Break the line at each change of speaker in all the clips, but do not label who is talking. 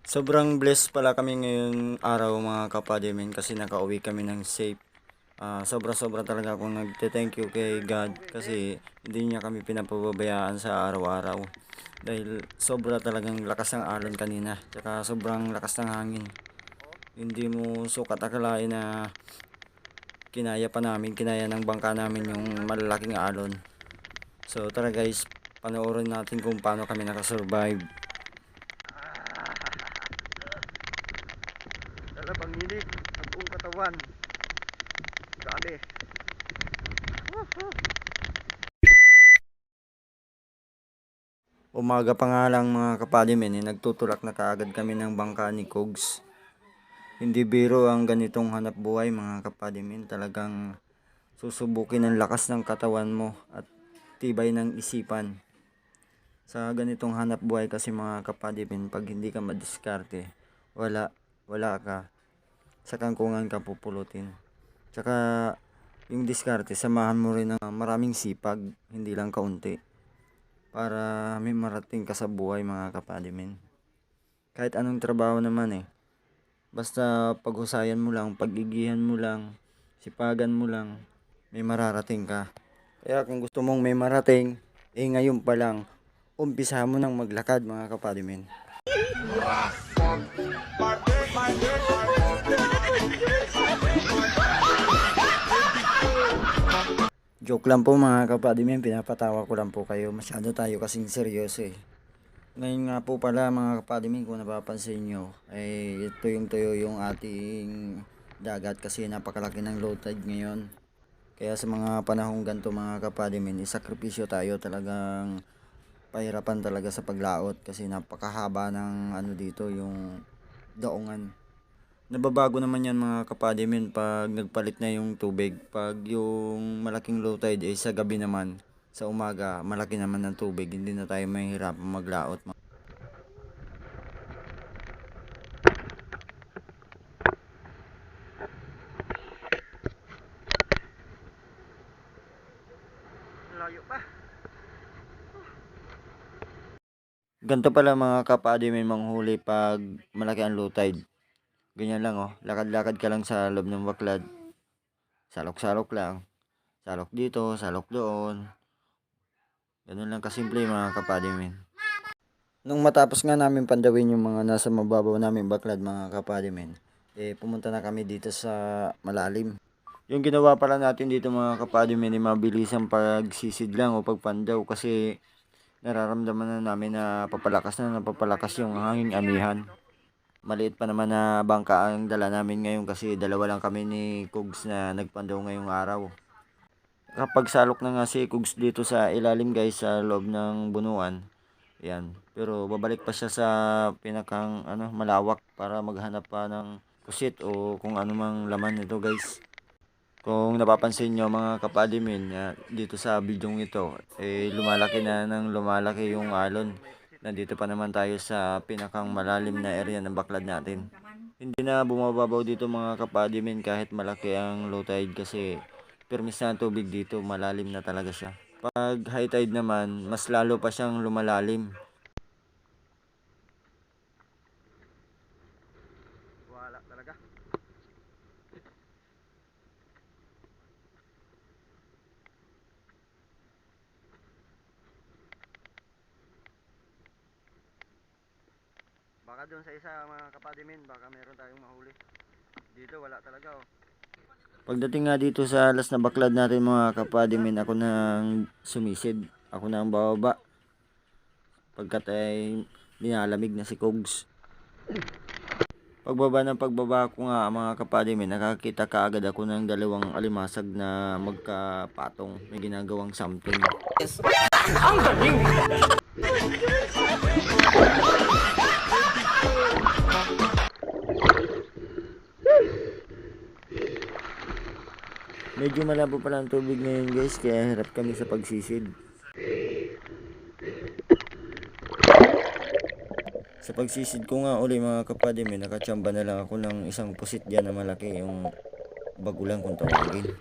Sobrang blessed pala kami ngayong araw mga kapadimin kasi nakauwi kami ng safe. Sobra-sobra talaga akong nagte-thank you kay God kasi hindi niya kami pinapababayaan sa araw-araw. Dahil sobra talagang lakas ng alon kanina, tsaka sobrang lakas ng hangin. Hindi mo sukat akalain na kinaya ng bangka namin yung malalaking alon. So tara guys, panoorin natin kung paano kami nakasurvive.
Dalawang init ang buong katawan. Grabe.
Umaga pa nga lang mga kapadimin, nagtutulak na kaagad kami ng bangka ni Kogs. Hindi biro ang ganitong hanap buhay mga kapadimin. Talagang susubukin ang lakas ng katawan mo at tibay ng isipan. Sa ganitong hanap buhay kasi mga kapadimin, pag hindi ka madiskarte, wala ka. Sa kangkungan ka pupulutin. Tsaka yung diskarte, samahan mo rin ng maraming sipag, hindi lang kaunti. Para may marating ka sa buhay mga kapadimin. Kahit anong trabaho naman basta paghusayan mo lang, pagigihan mo lang, sipagan mo lang, may mararating ka. Kaya kung gusto mong may marating, ngayon pa lang, umpisa mo nang maglakad mga kapadimin. Joke lang po mga kapadimin, pinapatawa ko lang po kayo. Masyado tayo kasing seryoso Ngayon nga po pala mga kapadimin, kung napapansin nyo, tuyong-tuyo yung ating dagat kasi napakalaki ng low tide ngayon. Kaya sa mga panahong ganito mga kapadimin, isakripisyo tayo, talagang pahirapan talaga sa paglaot kasi napakahaba ng dito yung daungan. Nababago naman yan mga kapadimin pag nagpalit na yung tubig. Pag yung malaking low tide sa gabi naman, sa umaga malaki naman ng tubig, hindi na tayo mahihirapan maglaot.
Layo pa.
Ganito pala mga kapadimin manghuli pag malaki ang low tide. Ganyan lang lakad-lakad ka lang sa loob ng baklad. Salok-salok lang. Salok dito, salok doon. Ganun lang kasimple mga kapadimin. Nung matapos nga namin pandawin yung mga nasa mababaw namin baklad mga kapadimin, pumunta na kami dito sa malalim. Yung ginawa pala natin dito mga kapadimin ay mabilis ang pagsisid lang o pagpandaw kasi nararamdaman na namin na napapalakas yung hanging amihan. Maliit pa naman na bangka ang dala namin ngayon kasi dalawa lang kami ni Kugs na nagpandaw ngayong araw. Kapag salok na nga si Kugs dito sa ilalim guys sa loob ng bunuan, yan. Pero babalik pa siya sa pinakang malawak para maghanap pa ng kusit o kung ano mang laman nito guys. Kung napapansin nyo mga kapadimin, dito sa bidyong ito, lumalaki na ng lumalaki yung alon. Nandito pa naman tayo sa pinakang malalim na area ng baklad natin. Hindi na bumababaw dito mga kapadimin kahit malaki ang low tide kasi permis na ang tubig dito, malalim na talaga siya. Pag high tide naman, mas lalo pa siyang lumalalim.
Wala talaga. Baka doon sa isa mga kapadimin, baka meron tayong mahuli. Dito wala talaga
Pagdating nga dito sa alas na baklad natin mga kapadimin, ako nang sumisid. Ako na ang bababa. Pagkat ay nilalamig na si Kogs. Pagbaba ko nga mga kapadimin, nakakita kaagad ako ng dalawang alimasag na magkapatong. May ginagawang something. Yes. Ang galing! Medyo malabo pala ang tubig ngayon guys, kaya hirap kami sa pagsisid. Sa pagsisid ko nga uli mga kapadimin, nakachamba na lang ako ng isang pusit dyan na malaki, yung bagulang kung tawagin.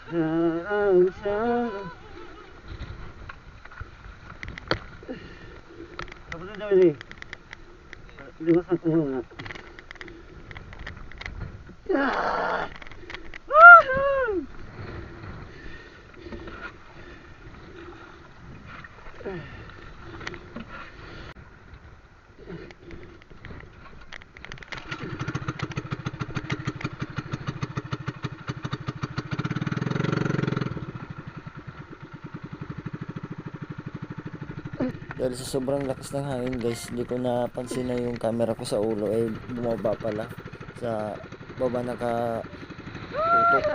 Ang siya. Tapos na daw ini. Limasan ko muna. Woohoo!
Dahil sa sobrang lakas ng hangin guys, hindi ko napansin na yung camera ko sa ulo eh bumaba pala sa baba nakatutok.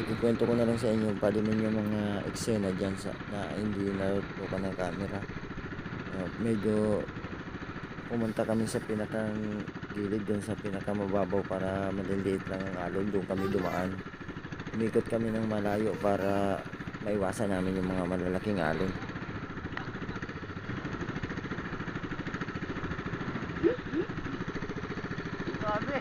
Ikikwento ko na lang sa inyo pwede ninyo mga eksena dyan sa, na hindi natutukan ng camera. Medyo pumunta kami sa pinakang gilid dun sa pinakamababaw para maliliit lang ang alon, doon kami dumaan. Umikot kami ng malayo para maiwasan namin yung mga malalaking alon.
Grabe.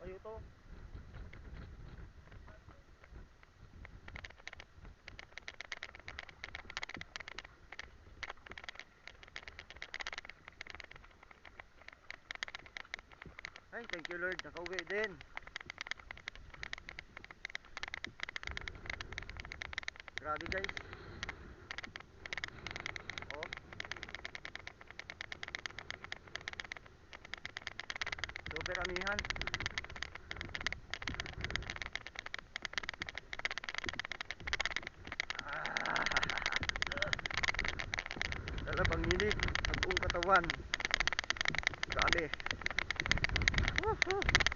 Ayo to. Ay, thank you Lord, nakauwi din. Grabe guys. Oh, super amihan. Ah, Dala pang init sa buong katawan. Grabe. Woohoo!